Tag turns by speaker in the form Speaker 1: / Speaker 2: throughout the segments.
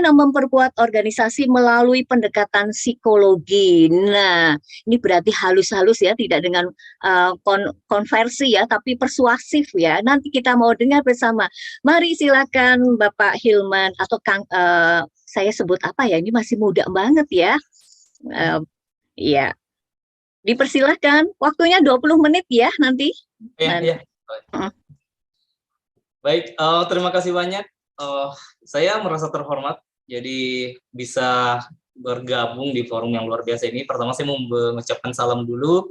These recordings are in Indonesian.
Speaker 1: memperkuat organisasi melalui pendekatan psikologi. Nah, ini berarti halus-halus ya, tidak dengan konversi ya, tapi persuasif ya. Nanti kita mau dengar bersama. Mari silakan Bapak Hilman atau Kang, saya sebut apa ya? Ini masih muda banget ya. Ya, dipersilahkan. Waktunya 20 menit ya nanti.
Speaker 2: Iya. Baik, terima kasih banyak. Saya merasa terhormat jadi bisa bergabung di forum yang luar biasa ini. Pertama saya mau mengucapkan salam dulu.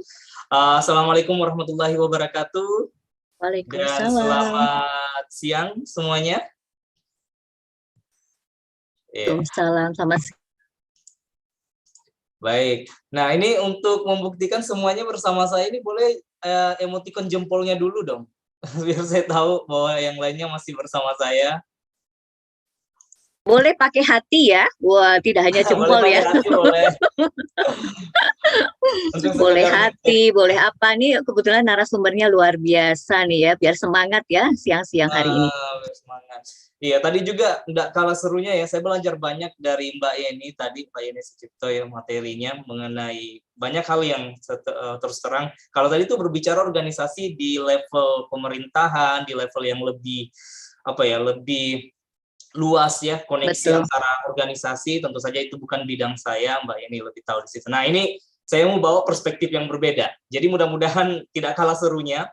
Speaker 2: Assalamualaikum warahmatullahi wabarakatuh. Dan
Speaker 1: Waalaikumsalam.
Speaker 2: selamat siang semuanya.
Speaker 1: Waalaikumsalam. Selamat siang.
Speaker 2: Baik. Nah, ini untuk membuktikan semuanya bersama saya ini boleh emoticon jempolnya dulu dong. Biar saya tahu bahwa yang lainnya masih bersama saya.
Speaker 1: Boleh pakai hati ya. Wah, tidak hanya jempol
Speaker 2: boleh
Speaker 1: ya.
Speaker 2: Hati, boleh.
Speaker 1: Boleh hati, boleh apa nih, kebetulan narasumbernya luar biasa nih ya, biar semangat ya siang-siang hari ini.
Speaker 2: Semangat. Iya, tadi juga nggak kalah serunya ya, saya belajar banyak dari Mbak Yeni tadi, Mbak Yeni Sucipto ya, materinya mengenai banyak hal yang terus terang. Kalau tadi itu berbicara organisasi di level pemerintahan, di level yang lebih lebih luas ya, koneksi antara organisasi, tentu saja itu bukan bidang saya, Mbak Yeni lebih tahu di situ. Nah, ini saya mau bawa perspektif yang berbeda. Jadi mudah-mudahan tidak kalah serunya.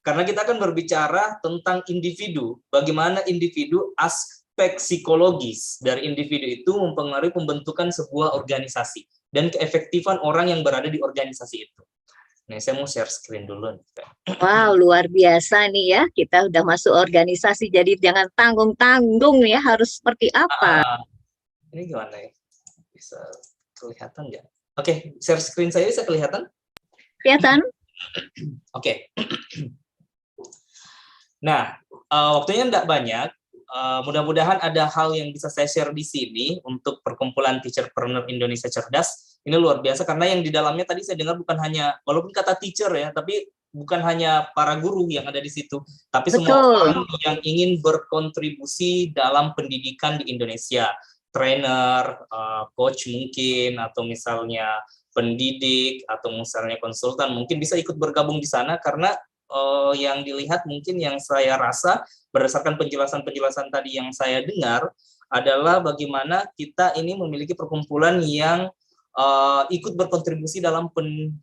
Speaker 2: Karena kita akan berbicara tentang individu, bagaimana individu, aspek psikologis dari individu itu mempengaruhi pembentukan sebuah organisasi dan keefektifan orang yang berada di organisasi itu. Nah, saya mau share screen dulu.
Speaker 1: Wow, luar biasa nih ya, kita udah masuk organisasi, jadi jangan tanggung-tanggung ya, harus seperti apa.
Speaker 2: Ini gimana ya? Bisa kelihatan nggak? Oke, share screen saya bisa kelihatan?
Speaker 1: Kelihatan?
Speaker 2: Oke. Nah, waktunya enggak banyak. Mudah-mudahan ada hal yang bisa saya share di sini untuk perkumpulan Teacherpreneur Indonesia Cerdas. Ini luar biasa karena yang di dalamnya tadi saya dengar bukan hanya, walaupun kata teacher ya, tapi bukan hanya para guru yang ada di situ, tapi semua orang yang ingin berkontribusi dalam pendidikan di Indonesia. Trainer, coach mungkin, atau misalnya pendidik, atau misalnya konsultan, mungkin bisa ikut bergabung di sana karena yang dilihat mungkin yang saya rasa berdasarkan penjelasan-penjelasan tadi yang saya dengar adalah bagaimana kita ini memiliki perkumpulan yang ikut berkontribusi dalam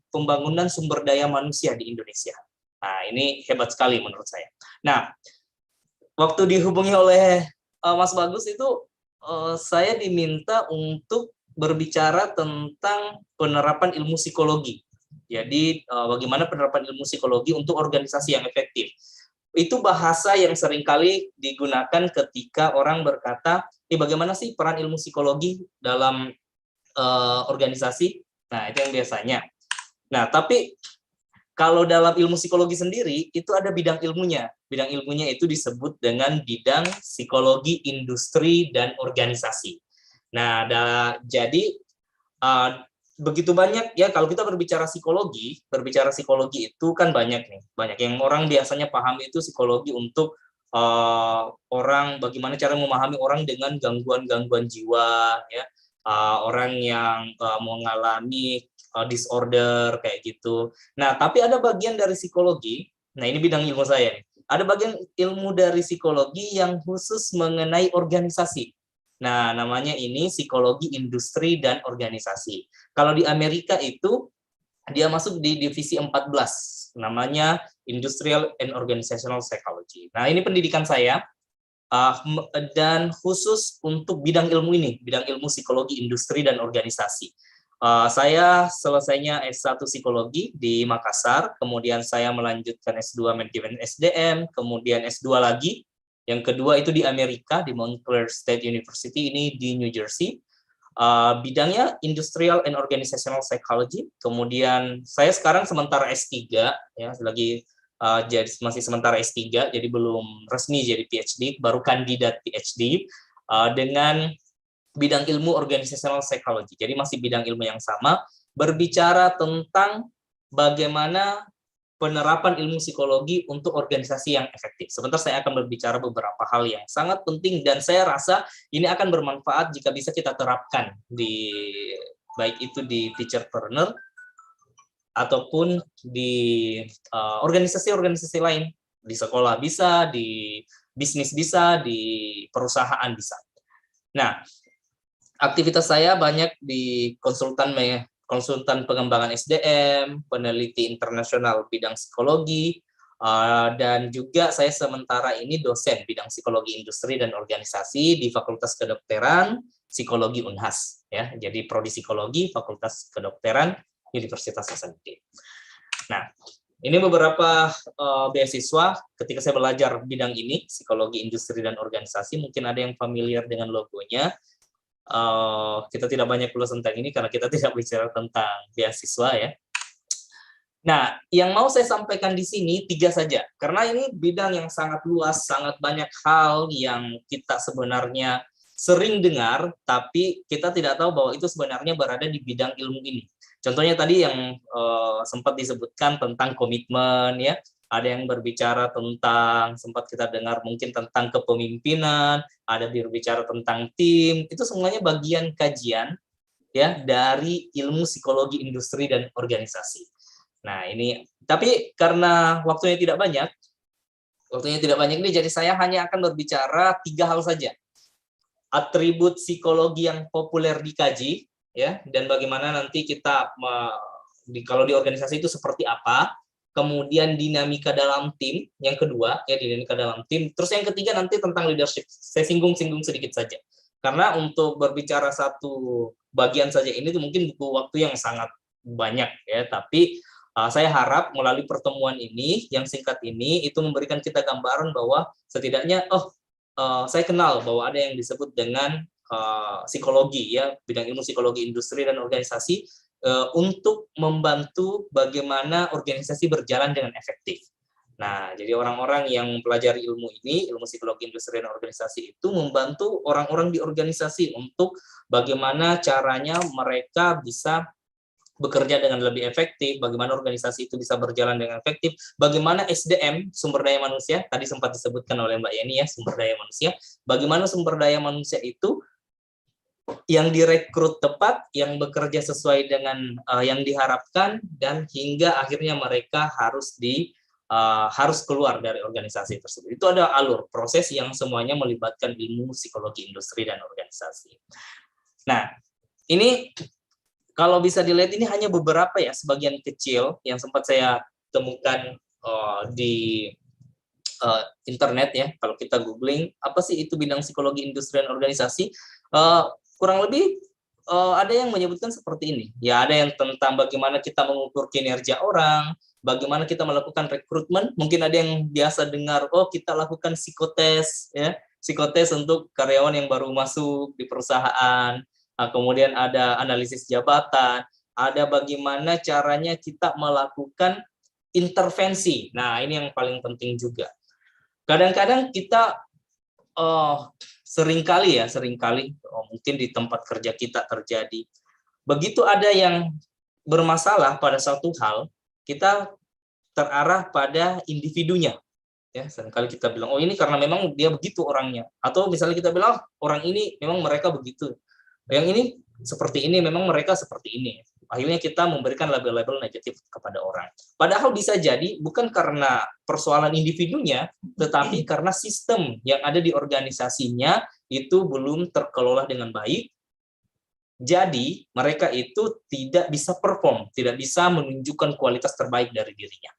Speaker 2: pembangunan sumber daya manusia di Indonesia. Nah, ini hebat sekali menurut saya. Nah, waktu dihubungi oleh Mas Bagus itu saya diminta untuk berbicara tentang penerapan ilmu psikologi. Jadi bagaimana penerapan ilmu psikologi untuk organisasi yang efektif. Itu bahasa yang seringkali digunakan ketika orang berkata, bagaimana sih peran ilmu psikologi dalam organisasi? Nah, itu yang biasanya. Nah, tapi kalau dalam ilmu psikologi sendiri, itu ada bidang ilmunya. Bidang ilmunya itu disebut dengan bidang psikologi industri dan organisasi. Nah, jadi begitu banyak ya, kalau kita berbicara psikologi itu kan banyak nih, banyak yang orang biasanya paham itu psikologi untuk orang, bagaimana cara memahami orang dengan gangguan-gangguan jiwa ya, orang yang mengalami disorder kayak gitu. Nah, tapi ada bagian dari psikologi, nah ini bidang ilmu saya nih, ada bagian ilmu dari psikologi yang khusus mengenai organisasi. Nah, namanya ini psikologi industri dan organisasi. Kalau di Amerika itu, dia masuk di divisi 14, namanya Industrial and Organizational Psychology. Nah, ini pendidikan saya, dan khusus untuk bidang ilmu ini, bidang ilmu psikologi industri dan organisasi. Saya selesainya S1 Psikologi di Makassar, kemudian saya melanjutkan S2 Manajemen SDM, kemudian S2 lagi, yang kedua itu di Amerika, di Montclair State University, ini di New Jersey. Bidangnya Industrial and Organizational Psychology. Kemudian saya sekarang sementara S3, ya, lagi jadi masih sementara S3, jadi belum resmi jadi PhD, baru kandidat PhD dengan bidang ilmu Organizational Psychology. Jadi masih bidang ilmu yang sama, berbicara tentang bagaimana penerapan ilmu psikologi untuk organisasi yang efektif. Sebentar saya akan berbicara beberapa hal yang sangat penting dan saya rasa ini akan bermanfaat jika bisa kita terapkan di baik itu di Teacherpreneur ataupun di organisasi-organisasi lain, di sekolah bisa, di bisnis bisa, di perusahaan bisa. Nah, aktivitas saya banyak di konsultan pengembangan SDM, peneliti internasional bidang psikologi, dan juga saya sementara ini dosen bidang psikologi industri dan organisasi di Fakultas Kedokteran Psikologi Unhas, ya. Jadi prodi psikologi Fakultas Kedokteran Universitas Hasanuddin. Nah, ini beberapa beasiswa ketika saya belajar bidang ini, psikologi industri dan organisasi. Mungkin ada yang familiar dengan logonya. Kita tidak banyak ulas tentang ini karena kita tidak bicara tentang beasiswa, ya. Nah, yang mau saya sampaikan di sini 3 saja, karena ini bidang yang sangat luas, sangat banyak hal yang kita sebenarnya sering dengar, tapi kita tidak tahu bahwa itu sebenarnya berada di bidang ilmu ini. Contohnya tadi yang sempat disebutkan tentang komitmen, ya. Ada yang berbicara tentang, sempat kita dengar mungkin tentang kepemimpinan, ada berbicara tentang tim, itu semuanya bagian kajian, ya, dari ilmu psikologi industri dan organisasi. Nah, ini, tapi karena waktunya tidak banyak nih, jadi saya hanya akan berbicara 3 hal saja. Atribut psikologi yang populer dikaji, ya, dan bagaimana nanti kita kalau di organisasi itu seperti apa. Kemudian dinamika dalam tim, yang kedua, ya, dinamika dalam tim. Terus yang ketiga nanti tentang leadership. Saya singgung sedikit saja. Karena untuk berbicara satu bagian saja ini tuh mungkin butuh waktu yang sangat banyak, ya. Tapi saya harap melalui pertemuan ini, yang singkat ini, itu memberikan kita gambaran bahwa setidaknya, saya kenal bahwa ada yang disebut dengan psikologi, ya, bidang ilmu psikologi industri dan organisasi, untuk membantu bagaimana organisasi berjalan dengan efektif. Nah, jadi orang-orang yang pelajari ilmu ini, ilmu psikologi industri dan organisasi itu membantu orang-orang di organisasi untuk bagaimana caranya mereka bisa bekerja dengan lebih efektif, bagaimana organisasi itu bisa berjalan dengan efektif, bagaimana SDM, sumber daya manusia, tadi sempat disebutkan oleh Mbak Yeni, ya, sumber daya manusia, bagaimana sumber daya manusia itu yang direkrut tepat, yang bekerja sesuai dengan yang diharapkan, dan hingga akhirnya mereka harus keluar dari organisasi tersebut. Itu ada alur proses yang semuanya melibatkan ilmu psikologi industri dan organisasi. Nah, ini kalau bisa dilihat ini hanya beberapa, ya, sebagian kecil yang sempat saya temukan di internet, ya. Kalau kita googling apa sih itu bidang psikologi industri dan organisasi, kurang lebih ada yang menyebutkan seperti ini. Ya, ada yang tentang bagaimana kita mengukur kinerja orang, bagaimana kita melakukan rekrutmen. Mungkin ada yang biasa dengar, kita lakukan psikotes, ya, psikotes untuk karyawan yang baru masuk di perusahaan. Kemudian ada analisis jabatan, ada bagaimana caranya kita melakukan intervensi. Nah, ini yang paling penting juga. Kadang-kadang kita seringkali mungkin di tempat kerja kita terjadi. Begitu ada yang bermasalah pada suatu hal, kita terarah pada individunya. Ya, seringkali kita bilang, ini karena memang dia begitu orangnya. Atau misalnya kita bilang, orang ini memang mereka begitu. Yang ini seperti ini, memang mereka seperti ini. Akhirnya kita memberikan label-label negatif kepada orang. Padahal bisa jadi bukan karena persoalan individunya, tetapi karena sistem yang ada di organisasinya itu belum terkelola dengan baik. Jadi mereka itu tidak bisa perform, tidak bisa menunjukkan kualitas terbaik dari dirinya.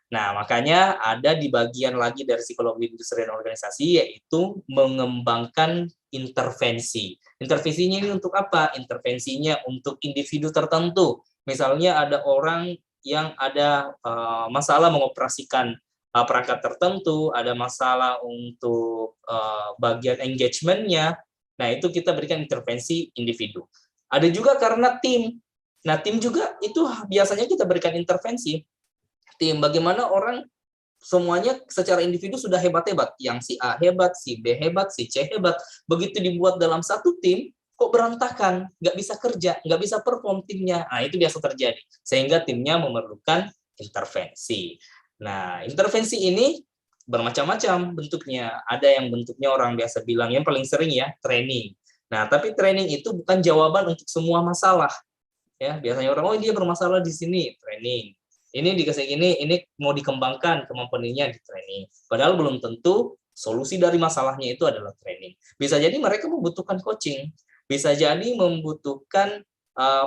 Speaker 2: Nah, makanya ada di bagian lagi dari psikologi industri dan organisasi, yaitu mengembangkan intervensi. Intervensinya ini untuk apa? Intervensinya untuk individu tertentu. Misalnya ada orang yang ada masalah mengoperasikan perangkat tertentu, ada masalah untuk bagian engagement-nya. Nah, itu kita berikan intervensi individu. Ada juga karena tim. Nah, tim juga itu biasanya kita berikan intervensi. Tim, bagaimana orang semuanya secara individu sudah hebat-hebat, yang si A hebat, si B hebat, si C hebat, begitu dibuat dalam satu tim, kok berantakan, nggak bisa kerja, nggak bisa perform timnya. Nah, itu biasa terjadi, sehingga timnya memerlukan intervensi. Nah, intervensi ini bermacam-macam bentuknya. Ada yang bentuknya orang biasa bilang, yang paling sering ya, training. Nah, tapi training itu bukan jawaban untuk semua masalah. Ya, biasanya orang, oh dia bermasalah di sini, training. Ini dikasih ini mau dikembangkan kemampuannya di training. Padahal belum tentu solusi dari masalahnya itu adalah training. Bisa jadi mereka membutuhkan coaching, bisa jadi membutuhkan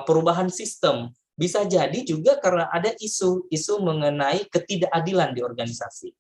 Speaker 2: perubahan sistem, bisa jadi juga karena ada isu mengenai ketidakadilan di organisasi.